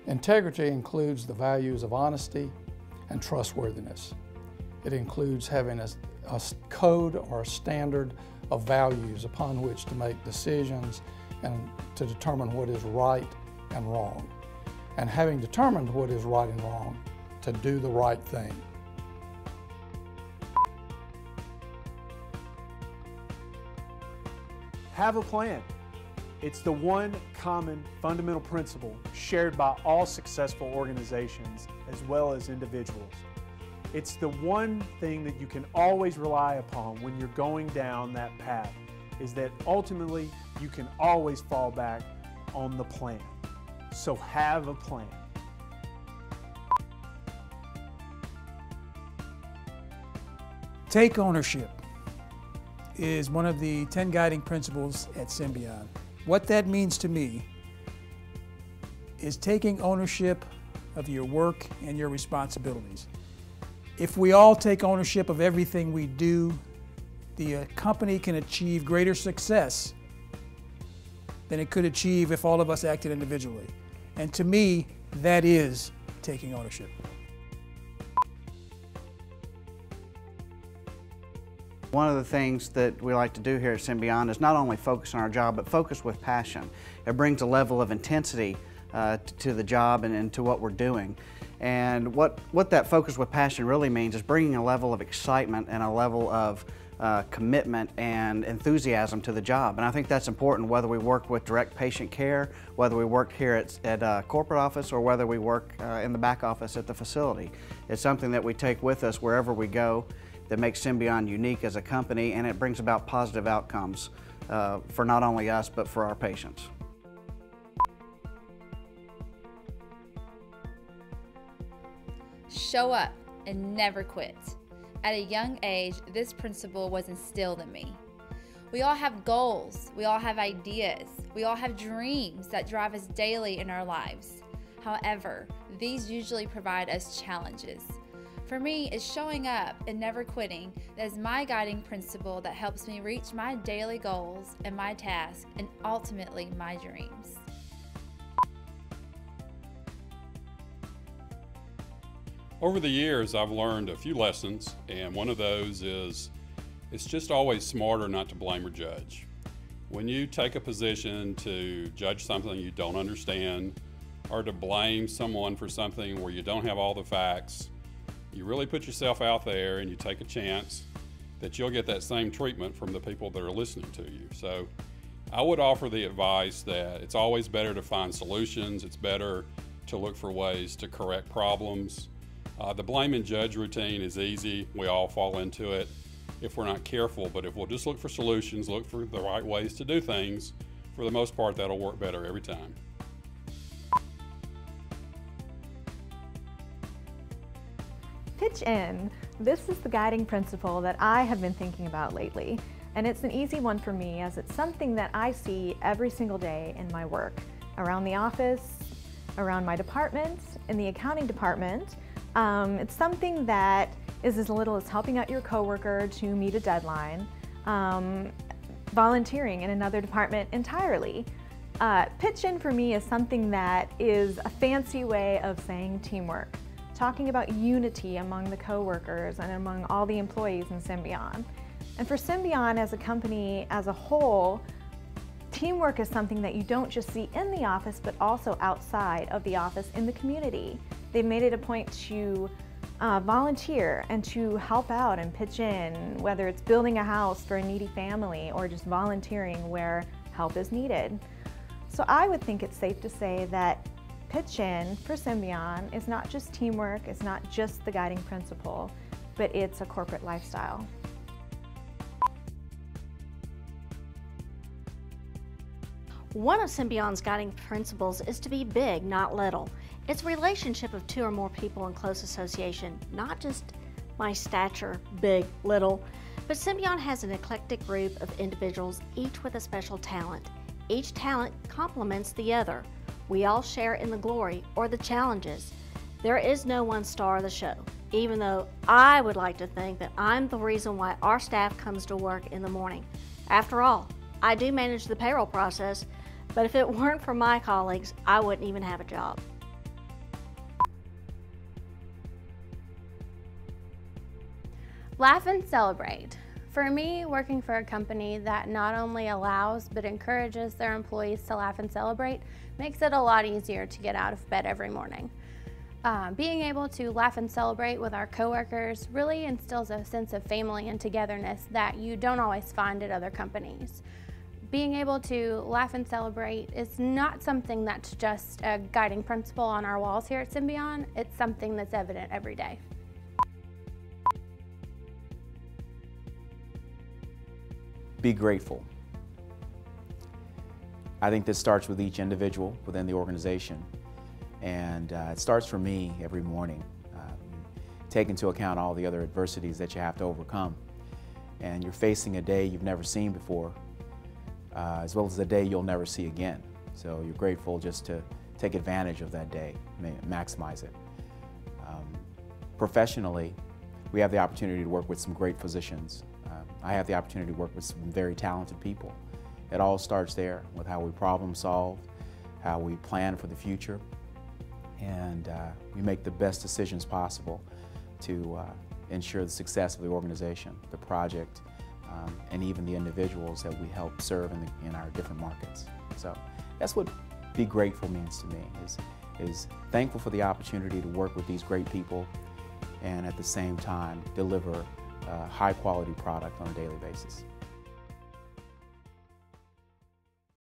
Integrity includes the values of honesty and trustworthiness. It includes having a code or a standard of values upon which to make decisions and to determine what is right and wrong. And having determined what is right and wrong, to do the right thing. Have a plan. It's the one common fundamental principle shared by all successful organizations as well as individuals. It's the one thing that you can always rely upon when you're going down that path, is that ultimately you can always fall back on the plan. So have a plan. Take ownership is one of the 10 guiding principles at Symbion. What that means to me is taking ownership of your work and your responsibilities. If we all take ownership of everything we do, the company can achieve greater success than it could achieve if all of us acted individually. And to me, that is taking ownership. One of the things that we like to do here at Symbion is not only focus on our job, but focus with passion. It brings a level of intensity to the job and to what we're doing. And what that focus with passion really means is bringing a level of excitement and a level of commitment and enthusiasm to the job. And I think that's important whether we work with direct patient care, whether we work here at corporate office, or whether we work in the back office at the facility. It's something that we take with us wherever we go that makes Symbion unique as a company, and it brings about positive outcomes for not only us, but for our patients. Show up and never quit. At a young age, this principle was instilled in me. We all have goals, we all have ideas, we all have dreams that drive us daily in our lives. However, these usually provide us challenges. For me, it's showing up and never quitting that is my guiding principle that helps me reach my daily goals and my tasks and ultimately my dreams. Over the years, I've learned a few lessons, and one of those is it's just always smarter not to blame or judge. When you take a position to judge something you don't understand or to blame someone for something where you don't have all the facts, you really put yourself out there and you take a chance that you'll get that same treatment from the people that are listening to you. So I would offer the advice that it's always better to find solutions. It's better to look for ways to correct problems. The blame and judge routine is easy. We all fall into it if we're not careful, but if we'll just look for solutions, look for the right ways to do things, for the most part, that'll work better every time. Pitch in. This is the guiding principle that I have been thinking about lately, and it's an easy one for me as it's something that I see every single day in my work, around the office, around my department, in the accounting department. It's something that is as little as helping out your coworker to meet a deadline, volunteering in another department entirely. Pitch in for me is something that is a fancy way of saying teamwork, talking about unity among the coworkers and among all the employees in Symbion. And for Symbion as a company as a whole, teamwork is something that you don't just see in the office, but also outside of the office in the community. They've made it a point to volunteer and to help out and pitch in, whether it's building a house for a needy family or just volunteering where help is needed. So I would think it's safe to say that pitch in for Symbion is not just teamwork, it's not just the guiding principle, but it's a corporate lifestyle. One of Symbion's guiding principles is to be big, not little. It's a relationship of two or more people in close association, not just my stature, big, little. But Symbion has an eclectic group of individuals, each with a special talent. Each talent complements the other. We all share in the glory or the challenges. There is no one star of the show, even though I would like to think that I'm the reason why our staff comes to work in the morning. After all, I do manage the payroll process, but if it weren't for my colleagues, I wouldn't even have a job. Laugh and celebrate. For me, working for a company that not only allows but encourages their employees to laugh and celebrate makes it a lot easier to get out of bed every morning. Being able to laugh and celebrate with our coworkers really instills a sense of family and togetherness that you don't always find at other companies. Being able to laugh and celebrate is not something that's just a guiding principle on our walls here at Symbion, it's something that's evident every day. Be grateful. I think this starts with each individual within the organization, and it starts for me every morning. Take into account all the other adversities that you have to overcome, and you're facing a day you've never seen before, as well as a day you'll never see again. So you're grateful just to take advantage of that day, maximize it. Professionally, we have the opportunity to work with some great physicians. I have the opportunity to work with some very talented people. It all starts there with how we problem solve, how we plan for the future, and we make the best decisions possible to ensure the success of the organization, the project, and even the individuals that we help serve in our different markets. So that's what be grateful means to me, is thankful for the opportunity to work with these great people and at the same time deliver a high quality product on a daily basis.